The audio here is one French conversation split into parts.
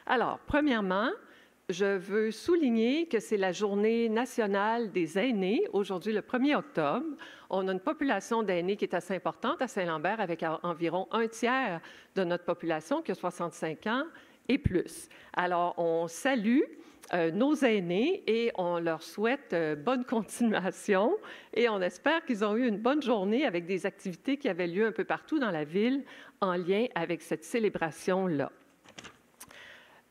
Alors, premièrement, je veux souligner que c'est la Journée nationale des aînés, aujourd'hui le 1er octobre. On a une population d'aînés qui est assez importante à Saint-Lambert, avec environ un tiers de notre population qui a 65 ans et plus. Alors, on salue nos aînés et on leur souhaite bonne continuation et on espère qu'ils ont eu une bonne journée avec des activités qui avaient lieu un peu partout dans la ville en lien avec cette célébration-là.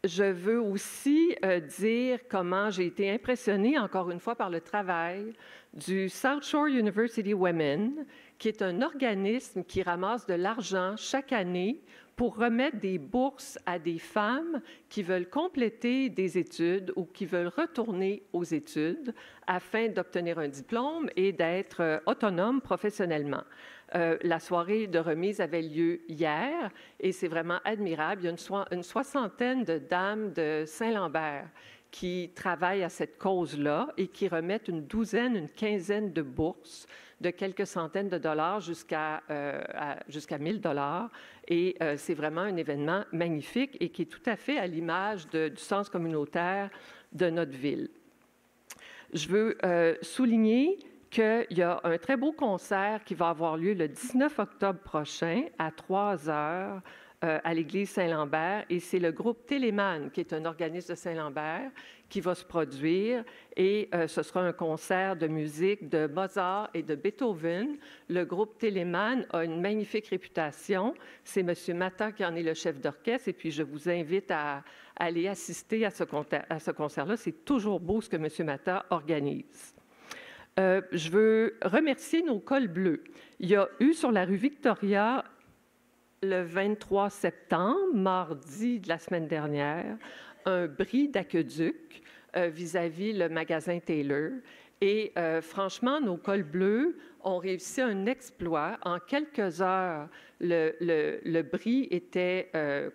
Je veux aussi dire comment j'ai été impressionnée, encore une fois, par le travail du South Shore University Women, qui est un organisme qui ramasse de l'argent chaque année pour remettre des bourses à des femmes qui veulent compléter des études ou qui veulent retourner aux études afin d'obtenir un diplôme et d'être autonomes professionnellement. La soirée de remise avait lieu hier et c'est vraiment admirable. Il y a une soixantaine de dames de Saint-Lambert qui travaillent à cette cause-là et qui remettent une quinzaine de bourses de quelques centaines de dollars jusqu'à 1 000 $. Et c'est vraiment un événement magnifique et qui est tout à fait à l'image du sens communautaire de notre ville. Je veux souligner qu'il y a un très beau concert qui va avoir lieu le 19 octobre prochain à 3 heures à l'église Saint-Lambert. Et c'est le groupe Téléman, qui est un organisme de Saint-Lambert, qui va se produire. Et ce sera un concert de musique de Mozart et de Beethoven. Le groupe Téléman a une magnifique réputation. C'est M. Matta qui en est le chef d'orchestre. Et puis, je vous invite à aller assister à ce concert-là. C'est toujours beau ce que M. Matta organise. Je veux remercier nos cols bleus. Il y a eu sur la rue Victoria, le 23 septembre, mardi de la semaine dernière, un bris d'aqueduc vis-à-vis le magasin Taylor. Et franchement, nos cols bleus ont réussi un exploit. En quelques heures, le bris était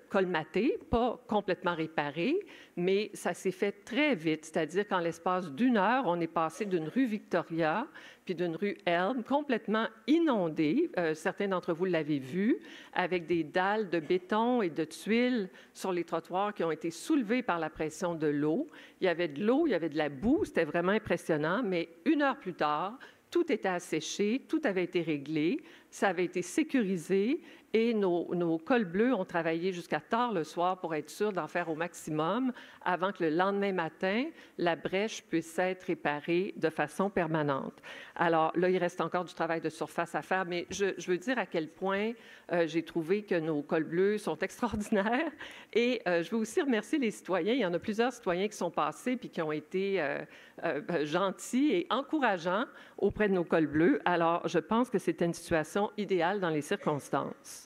colmaté, pas complètement réparé, mais ça s'est fait très vite. C'est-à-dire qu'en l'espace d'1 heure, on est passé d'une rue Victoria puis d'une rue Elm complètement inondée. Certains d'entre vous l'avez vu, avec des dalles de béton et de tuiles sur les trottoirs qui ont été soulevées par la pression de l'eau. Il y avait de l'eau, il y avait de la boue, c'était vraiment impressionnant, mais 1 heure plus tard, tout était asséché, tout avait été réglé, ça avait été sécurisé et nos cols bleus ont travaillé jusqu'à tard le soir pour être sûrs d'en faire au maximum avant que le lendemain matin, la brèche puisse être réparée de façon permanente. Alors là, il reste encore du travail de surface à faire, mais je veux dire à quel point j'ai trouvé que nos cols bleus sont extraordinaires et je veux aussi remercier les citoyens. Il y en a plusieurs citoyens qui sont passés puis qui ont été gentils et encourageants auprès de nos cols bleus. Alors, je pense que c'était une situation idéale dans les circonstances.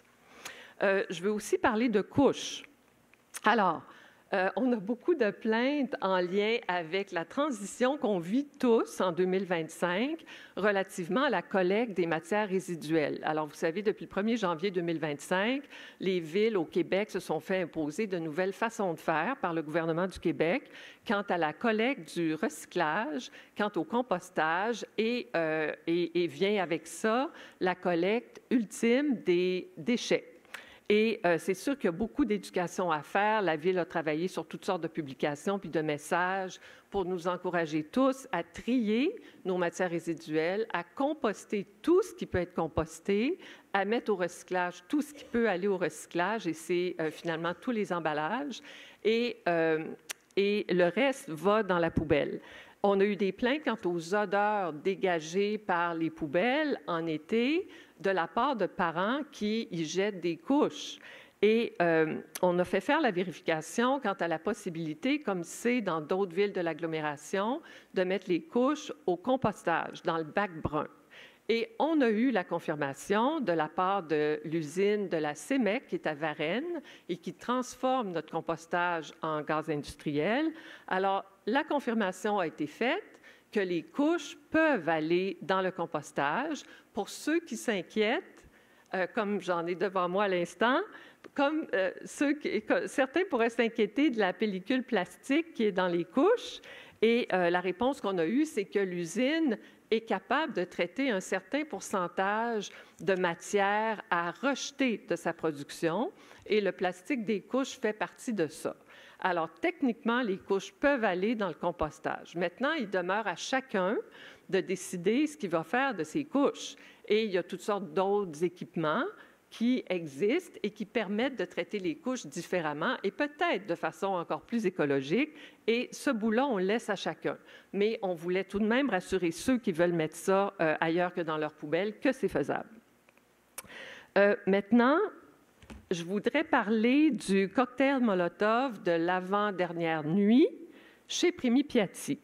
Je veux aussi parler de couches. Alors, on a beaucoup de plaintes en lien avec la transition qu'on vit tous en 2025 relativement à la collecte des matières résiduelles. Alors, vous savez, depuis le 1er janvier 2025, les villes au Québec se sont fait imposer de nouvelles façons de faire par le gouvernement du Québec quant à la collecte du recyclage, quant au compostage et vient avec ça la collecte ultime des déchets. Et c'est sûr qu'il y a beaucoup d'éducation à faire. La Ville a travaillé sur toutes sortes de publications puis de messages pour nous encourager tous à trier nos matières résiduelles, à composter tout ce qui peut être composté, à mettre au recyclage tout ce qui peut aller au recyclage, et c'est finalement tous les emballages, et le reste va dans la poubelle. On a eu des plaintes quant aux odeurs dégagées par les poubelles en été de la part de parents qui y jettent des couches. Et on a fait faire la vérification quant à la possibilité, comme c'est dans d'autres villes de l'agglomération, de mettre les couches au compostage, dans le bac brun. Et on a eu la confirmation de la part de l'usine de la CEMEC, qui est à Varennes, et qui transforme notre compostage en gaz industriel. Alors, la confirmation a été faite que les couches peuvent aller dans le compostage. Pour ceux qui s'inquiètent, comme j'en ai devant moi à l'instant, comme certains pourraient s'inquiéter de la pellicule plastique qui est dans les couches. Et la réponse qu'on a eue, c'est que l'usine est capable de traiter un certain pourcentage de matière à rejeter de sa production et le plastique des couches fait partie de ça. Alors, techniquement, les couches peuvent aller dans le compostage. Maintenant, il demeure à chacun de décider ce qu'il va faire de ces couches. Et il y a toutes sortes d'autres équipements qui existent et qui permettent de traiter les couches différemment et peut-être de façon encore plus écologique. Et ce bout-là, on le laisse à chacun. Mais on voulait tout de même rassurer ceux qui veulent mettre ça ailleurs que dans leur poubelle que c'est faisable. Maintenant, je voudrais parler du cocktail Molotov de l'avant-dernière nuit chez Primi Piatti.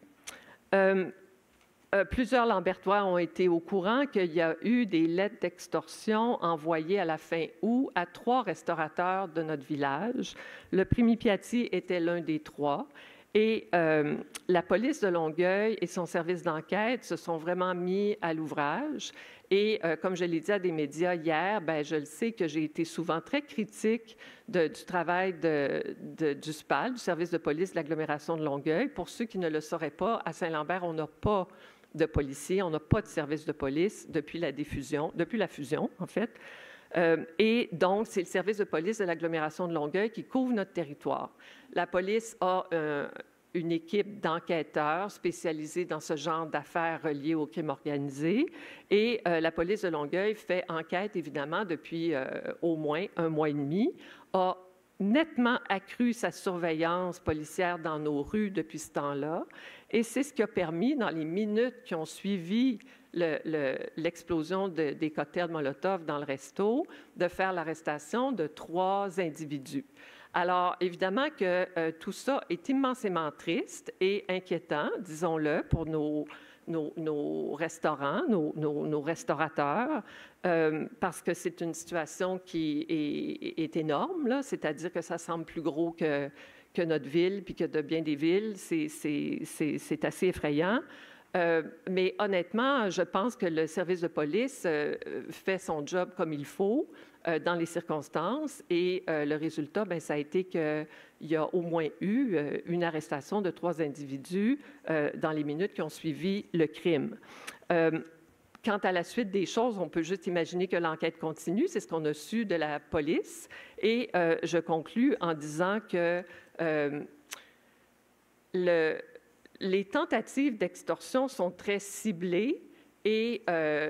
Plusieurs Lambertois ont été au courant qu'il y a eu des lettres d'extorsion envoyées à la fin août à 3 restaurateurs de notre village. Le Primi Piatti était l'un des 3. Et la police de Longueuil et son service d'enquête se sont vraiment mis à l'ouvrage. Et comme je l'ai dit à des médias hier, bien, je le sais que j'ai été souvent très critique du travail du SPAL, du service de police de l'agglomération de Longueuil. Pour ceux qui ne le sauraient pas, à Saint-Lambert, on n'a pas de policiers, on n'a pas de service de police depuis la fusion, en fait. Et donc, c'est le service de police de l'agglomération de Longueuil qui couvre notre territoire. La police a une équipe d'enquêteurs spécialisés dans ce genre d'affaires reliées au crime organisé. Et la police de Longueuil fait enquête, évidemment, depuis au moins 1 mois et demi, a nettement accru sa surveillance policière dans nos rues depuis ce temps-là. Et c'est ce qui a permis, dans les minutes qui ont suivi l'explosion des cocktails Molotov dans le resto, de faire l'arrestation de 3 individus. Alors, évidemment que tout ça est immensément triste et inquiétant, disons-le, pour nos restaurants, nos restaurateurs, parce que c'est une situation qui est énorme, c'est-à-dire que ça semble plus gros que notre ville, puis que de bien des villes, c'est assez effrayant. Mais honnêtement, je pense que le service de police fait son job comme il faut dans les circonstances et le résultat, bien, ça a été qu'il y a au moins eu une arrestation de 3 individus dans les minutes qui ont suivi le crime. Quant à la suite des choses, on peut juste imaginer que l'enquête continue. C'est ce qu'on a su de la police. Et je conclus en disant que les tentatives d'extorsion sont très ciblées et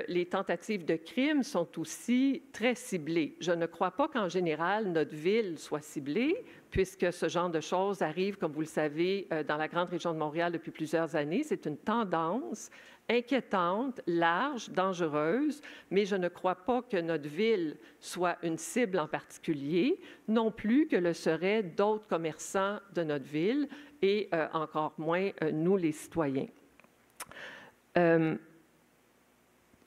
les tentatives de crime sont aussi très ciblées. Je ne crois pas qu'en général, notre ville soit ciblée, puisque ce genre de choses arrive, comme vous le savez, dans la grande région de Montréal depuis plusieurs années. C'est une tendance inquiétante, large, dangereuse, mais je ne crois pas que notre ville soit une cible en particulier, non plus que le seraient d'autres commerçants de notre ville et encore moins nous, les citoyens.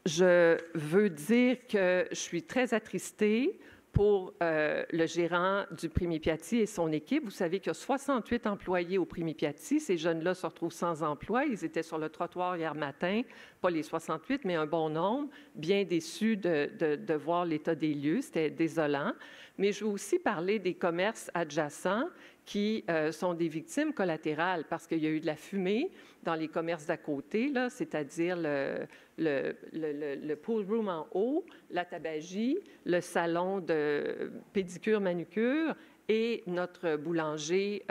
Je veux dire que je suis très attristée pour le gérant du Primi Piatti et son équipe. Vous savez qu'il y a 68 employés au Primi Piatti. Ces jeunes-là se retrouvent sans emploi. Ils étaient sur le trottoir hier matin, pas les 68, mais un bon nombre, bien déçus de voir l'état des lieux. C'était désolant. Mais je veux aussi parler des commerces adjacents qui sont des victimes collatérales parce qu'il y a eu de la fumée dans les commerces d'à côté, c'est-à-dire le pool room en haut, la tabagie, le salon de pédicure-manucure et notre boulanger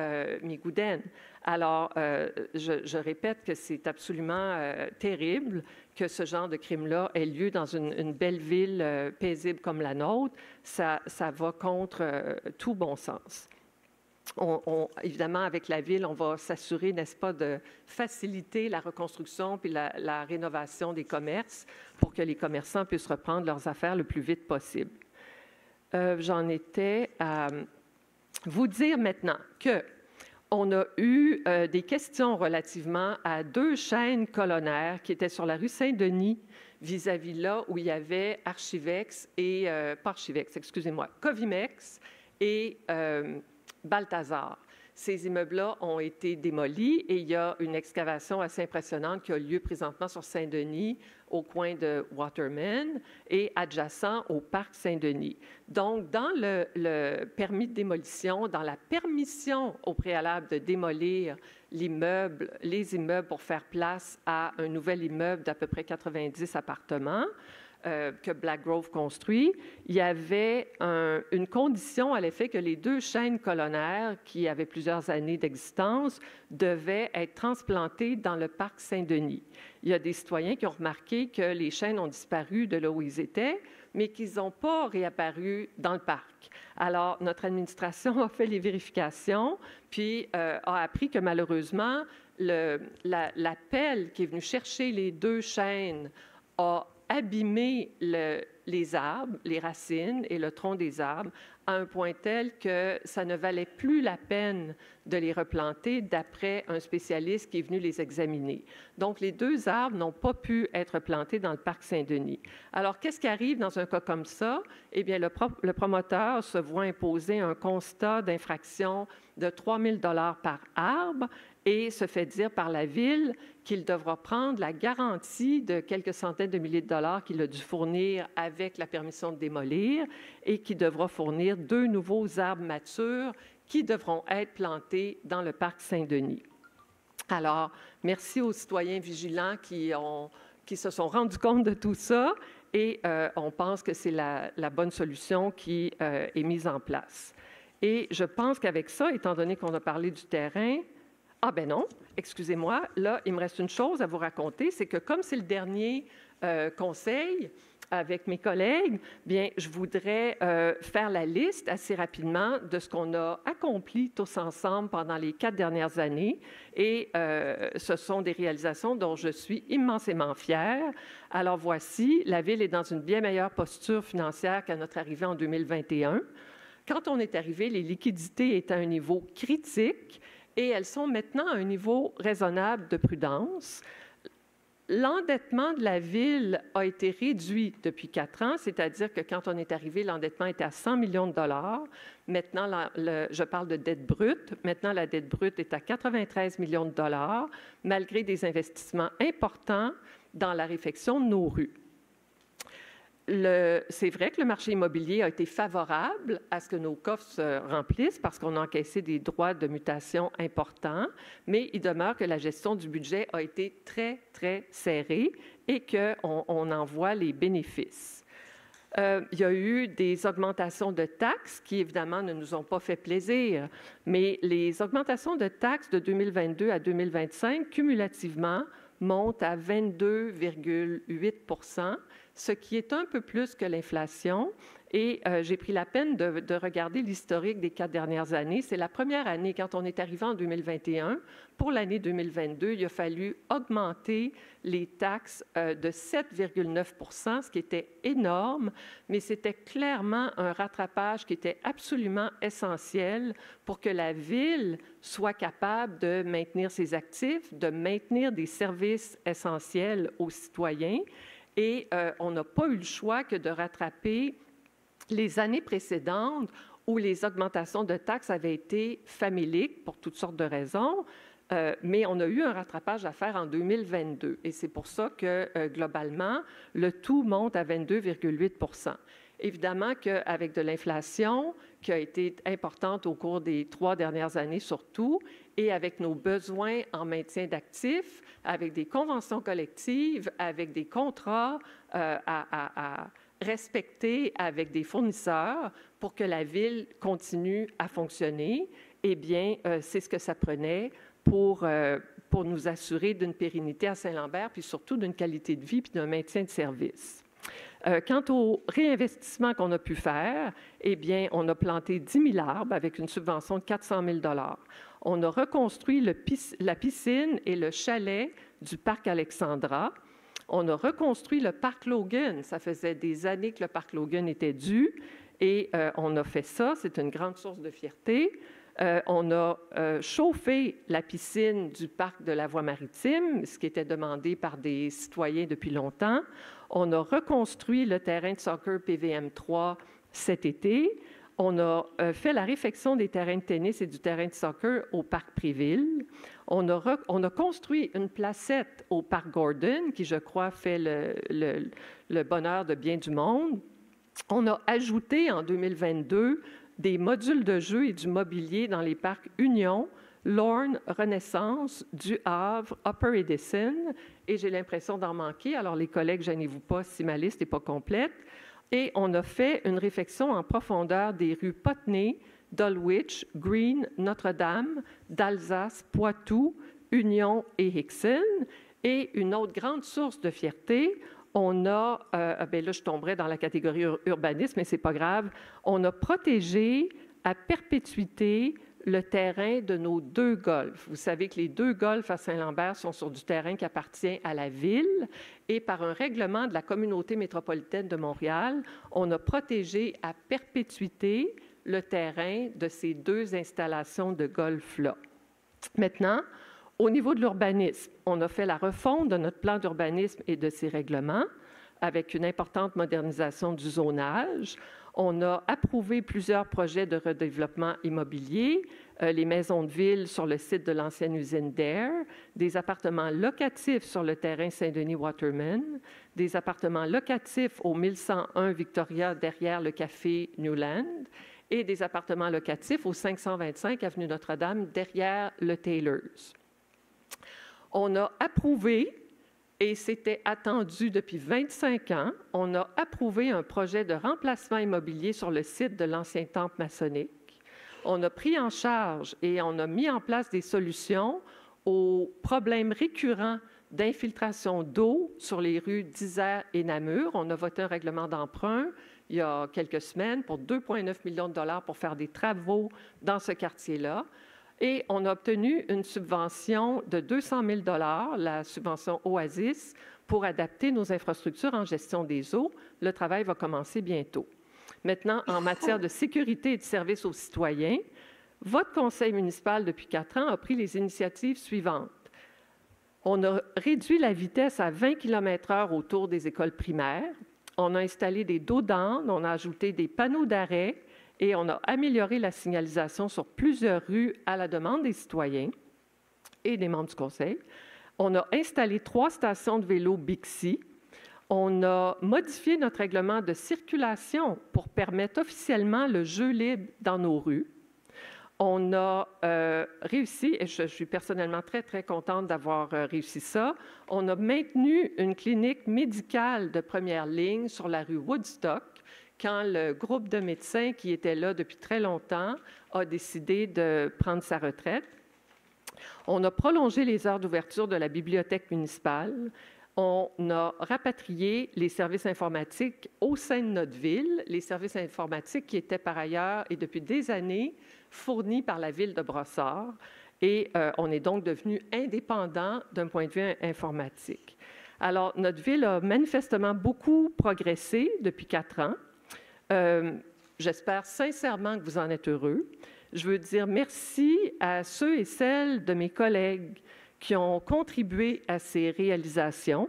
Migouden. Alors, je répète que c'est absolument terrible que ce genre de crime-là ait lieu dans une belle ville paisible comme la nôtre. Ça va contre tout bon sens. Évidemment, avec la Ville, on va s'assurer, n'est-ce pas, de faciliter la reconstruction puis la rénovation des commerces pour que les commerçants puissent reprendre leurs affaires le plus vite possible. J'en étais à vous dire maintenant qu'on a eu des questions relativement à 2 chaînes colonnaires qui étaient sur la rue Saint-Denis, vis-à-vis là où il y avait Archivex et, pas Archivex, excusez-moi, Covimex et Balthazar. Ces immeubles-là ont été démolis et il y a une excavation assez impressionnante qui a lieu présentement sur Saint-Denis, au coin de Waterman et adjacent au parc Saint-Denis. Donc, dans le permis de démolition, dans la permission au préalable de démolir les immeubles pour faire place à un nouvel immeuble d'à peu près 90 appartements que Black Grove construit, il y avait une condition à l'effet que les 2 chaînes colonnaires, qui avaient plusieurs années d'existence, devaient être transplantées dans le parc Saint-Denis. Il y a des citoyens qui ont remarqué que les chaînes ont disparu de là où ils étaient, mais qu'ils n'ont pas réapparu dans le parc. Alors, notre administration a fait les vérifications, puis a appris que malheureusement, la pelle qui est venue chercher les 2 chaînes a abîmé les arbres, les racines et le tronc des arbres à un point tel que ça ne valait plus la peine de les replanter d'après un spécialiste qui est venu les examiner. Donc, les 2 arbres n'ont pas pu être plantés dans le parc Saint-Denis. Alors, qu'est-ce qui arrive dans un cas comme ça? Eh bien, le promoteur se voit imposer un constat d'infraction de 3 000 $ par arbre et se fait dire par la Ville qu'il devra prendre la garantie de quelques centaines de milliers de dollars qu'il a dû fournir avec la permission de démolir et qu'il devra fournir 2 nouveaux arbres matures qui devront être plantés dans le parc Saint-Denis. Alors, merci aux citoyens vigilants qui se sont rendus compte de tout ça et on pense que c'est la bonne solution qui est mise en place. Et je pense qu'avec ça, étant donné qu'on a parlé du terrain, ah ben non, excusez-moi, là, il me reste une chose à vous raconter, c'est que comme c'est le dernier conseil avec mes collègues, bien, je voudrais faire la liste assez rapidement de ce qu'on a accompli tous ensemble pendant les 4 dernières années. Et ce sont des réalisations dont je suis immensément fière. Alors voici, la Ville est dans une bien meilleure posture financière qu'à notre arrivée en 2021. Quand on est arrivé, les liquidités étaient à un niveau critique et elles sont maintenant à un niveau raisonnable de prudence. L'endettement de la Ville a été réduit depuis 4 ans, c'est-à-dire que quand on est arrivé, l'endettement était à 100 millions de dollars. Maintenant, je parle de dette brute. Maintenant, la dette brute est à 93 millions de dollars, malgré des investissements importants dans la réfection de nos rues. C'est vrai que le marché immobilier a été favorable à ce que nos coffres se remplissent parce qu'on a encaissé des droits de mutation importants, mais il demeure que la gestion du budget a été très, très serrée et qu'on en voit les bénéfices. Il y a eu des augmentations de taxes qui, évidemment, ne nous ont pas fait plaisir, mais les augmentations de taxes de 2022 à 2025, cumulativement, montent à 22,8 %, ce qui est un peu plus que l'inflation. Et j'ai pris la peine de regarder l'historique des 4 dernières années. C'est la première année, quand on est arrivé en 2021. Pour l'année 2022, il a fallu augmenter les taxes de 7,9 %, ce qui était énorme, mais c'était clairement un rattrapage qui était absolument essentiel pour que la Ville soit capable de maintenir ses actifs, de maintenir des services essentiels aux citoyens. Et on n'a pas eu le choix que de rattraper les années précédentes où les augmentations de taxes avaient été faméliques pour toutes sortes de raisons, mais on a eu un rattrapage à faire en 2022. Et c'est pour ça que, globalement, le tout monte à 22,8 %. Évidemment qu'avec de l'inflation qui a été importante au cours des 3 dernières années surtout, et avec nos besoins en maintien d'actifs, avec des conventions collectives, avec des contrats à respecter avec des fournisseurs pour que la Ville continue à fonctionner, eh bien, c'est ce que ça prenait pour nous assurer d'une pérennité à Saint-Lambert, puis surtout d'une qualité de vie, puis d'un maintien de service. Quant au réinvestissement qu'on a pu faire, eh bien, on a planté 10 000 arbres avec une subvention de 400 000 $. On a reconstruit la piscine et le chalet du parc Alexandra. On a reconstruit le parc Logan. Ça faisait des années que le parc Logan était dû et on a fait ça. C'est une grande source de fierté. On a chauffé la piscine du parc de la Voie maritime, ce qui était demandé par des citoyens depuis longtemps. On a reconstruit le terrain de soccer PVM3 cet été. On a fait la réfection des terrains de tennis et du terrain de soccer au parc Préville. On a construit une placette au parc Gordon, qui, je crois, fait le bonheur de bien du monde. On a ajouté en 2022 des modules de jeux et du mobilier dans les parcs Union, Lorne, Renaissance, Du Havre, Upper Edison, et j'ai l'impression d'en manquer. Alors, les collègues, gênez-vous pas si ma liste n'est pas complète. Et on a fait une réflexion en profondeur des rues Potney, Dulwich, Green, Notre-Dame, d'Alsace, Poitou, Union et Hickson. Et une autre grande source de fierté, on a, ben là je tomberais dans la catégorie urbanisme, mais ce n'est pas grave, on a protégé à perpétuité le terrain de nos 2 golfs. Vous savez que les 2 golfs à Saint-Lambert sont sur du terrain qui appartient à la ville et par un règlement de la communauté métropolitaine de Montréal, on a protégé à perpétuité le terrain de ces 2 installations de golf-là. Maintenant, au niveau de l'urbanisme, on a fait la refonte de notre plan d'urbanisme et de ses règlements avec une importante modernisation du zonage. On a approuvé plusieurs projets de redéveloppement immobilier, les maisons de ville sur le site de l'ancienne usine d'Air, des appartements locatifs sur le terrain Saint-Denis-Waterman, des appartements locatifs au 1101 Victoria derrière le café Newland et des appartements locatifs au 525 avenue Notre-Dame derrière le Taylor's. On a approuvé, et c'était attendu depuis 25 ans, on a approuvé un projet de remplacement immobilier sur le site de l'ancien temple maçonnique. On a pris en charge et on a mis en place des solutions aux problèmes récurrents d'infiltration d'eau sur les rues d'Isère et Namur. On a voté un règlement d'emprunt il y a quelques semaines pour 2,9 millions de dollars pour faire des travaux dans ce quartier-là. Et on a obtenu une subvention de 200 000 $, la subvention Oasis, pour adapter nos infrastructures en gestion des eaux. Le travail va commencer bientôt. Maintenant, en matière de sécurité et de service aux citoyens, votre conseil municipal, depuis 4 ans, a pris les initiatives suivantes. On a réduit la vitesse à 20 km/h autour des écoles primaires. On a installé des dos d'âne, on a ajouté des panneaux d'arrêt, et on a amélioré la signalisation sur plusieurs rues à la demande des citoyens et des membres du conseil. On a installé 3 stations de vélo Bixi. On a modifié notre règlement de circulation pour permettre officiellement le jeu libre dans nos rues. On a réussi, et je suis personnellement très, très contente d'avoir réussi ça, on a maintenu une clinique médicale de première ligne sur la rue Woodstock, quand le groupe de médecins qui était là depuis très longtemps a décidé de prendre sa retraite. On a prolongé les heures d'ouverture de la bibliothèque municipale. On a rapatrié les services informatiques au sein de notre ville, les services informatiques qui étaient par ailleurs et depuis des années fournis par la ville de Brossard. Et on est donc devenu indépendant d'un point de vue informatique. Alors, notre ville a manifestement beaucoup progressé depuis 4 ans. J'espère sincèrement que vous en êtes heureux. Je veux dire merci à ceux et celles de mes collègues qui ont contribué à ces réalisations,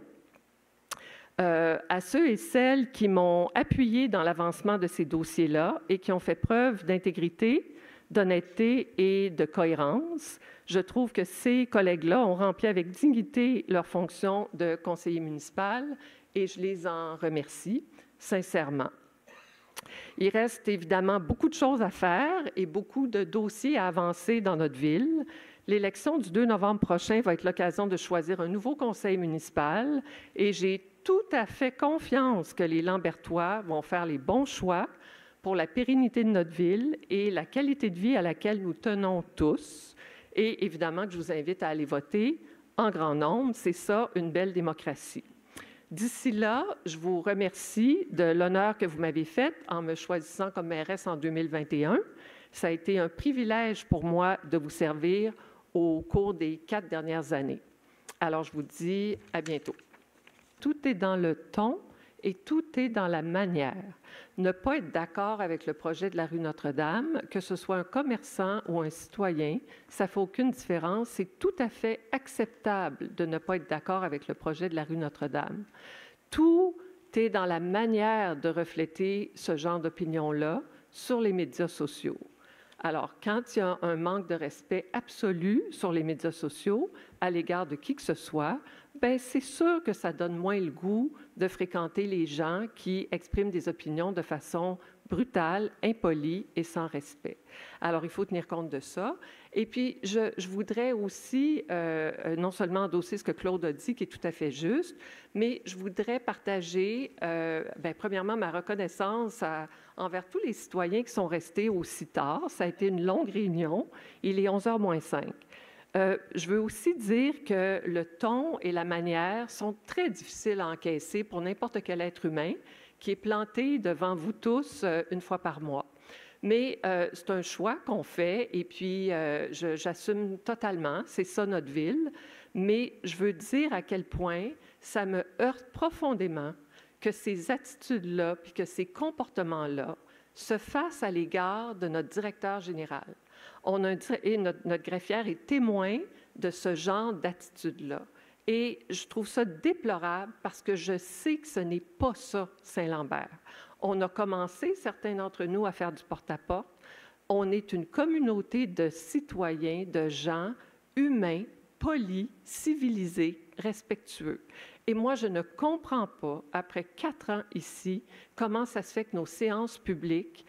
à ceux et celles qui m'ont appuyé dans l'avancement de ces dossiers-là et qui ont fait preuve d'intégrité, d'honnêteté et de cohérence. Je trouve que ces collègues-là ont rempli avec dignité leur fonction de conseiller municipal et je les en remercie sincèrement. Il reste évidemment beaucoup de choses à faire et beaucoup de dossiers à avancer dans notre ville. L'élection du 2 novembre prochain va être l'occasion de choisir un nouveau conseil municipal et j'ai tout à fait confiance que les Lambertois vont faire les bons choix pour la pérennité de notre ville et la qualité de vie à laquelle nous tenons tous. Et évidemment que je vous invite à aller voter en grand nombre. C'est ça, une belle démocratie. D'ici là, je vous remercie de l'honneur que vous m'avez fait en me choisissant comme mairesse en 2021. Ça a été un privilège pour moi de vous servir au cours des 4 dernières années. Alors, je vous dis à bientôt. Tout est dans le ton et tout est dans la manière. Ne pas être d'accord avec le projet de la rue Notre-Dame, que ce soit un commerçant ou un citoyen, ça ne fait aucune différence. C'est tout à fait acceptable de ne pas être d'accord avec le projet de la rue Notre-Dame. Tout est dans la manière de refléter ce genre d'opinion-là sur les médias sociaux. Alors, quand il y a un manque de respect absolu sur les médias sociaux à l'égard de qui que ce soit, bien, c'est sûr que ça donne moins le goût de fréquenter les gens qui expriment des opinions de façon brutale, impolie et sans respect. Alors, il faut tenir compte de ça. Et puis, je voudrais aussi non seulement endosser ce que Claude a dit, qui est tout à fait juste, mais je voudrais partager, premièrement, ma reconnaissance envers tous les citoyens qui sont restés aussi tard. Ça a été une longue réunion. Il est 11h moins 5. Je veux aussi dire que le ton et la manière sont très difficiles à encaisser pour n'importe quel être humain qui est planté devant vous tous une fois par mois. Mais c'est un choix qu'on fait et puis j'assume totalement, c'est ça notre ville. Mais je veux dire à quel point ça me heurte profondément que ces attitudes-là puis que ces comportements-là se fassent à l'égard de notre directeur général. Et notre greffière est témoin de ce genre d'attitude-là. Et je trouve ça déplorable parce que je sais que ce n'est pas ça, Saint-Lambert. On a commencé, certains d'entre nous, à faire du porte-à-porte. On est une communauté de citoyens, de gens humains, polis, civilisés, respectueux. Et moi, je ne comprends pas, après 4 ans ici, comment ça se fait que nos séances publiques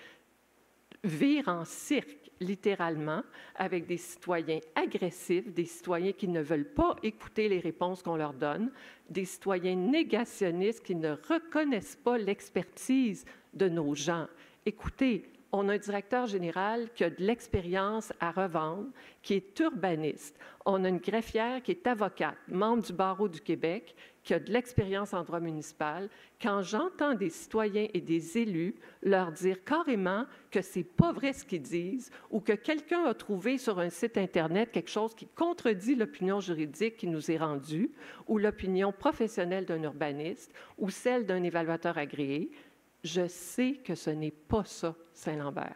virent en cirque, littéralement, avec des citoyens agressifs, des citoyens qui ne veulent pas écouter les réponses qu'on leur donne, des citoyens négationnistes qui ne reconnaissent pas l'expertise de nos gens. Écoutez, on a un directeur général qui a de l'expérience à revendre, qui est urbaniste. On a une greffière qui est avocate, membre du Barreau du Québec, qui a de l'expérience en droit municipal. Quand j'entends des citoyens et des élus leur dire carrément que c'est pas vrai ce qu'ils disent ou que quelqu'un a trouvé sur un site Internet quelque chose qui contredit l'opinion juridique qui nous est rendue ou l'opinion professionnelle d'un urbaniste ou celle d'un évaluateur agréé, je sais que ce n'est pas ça, Saint-Lambert.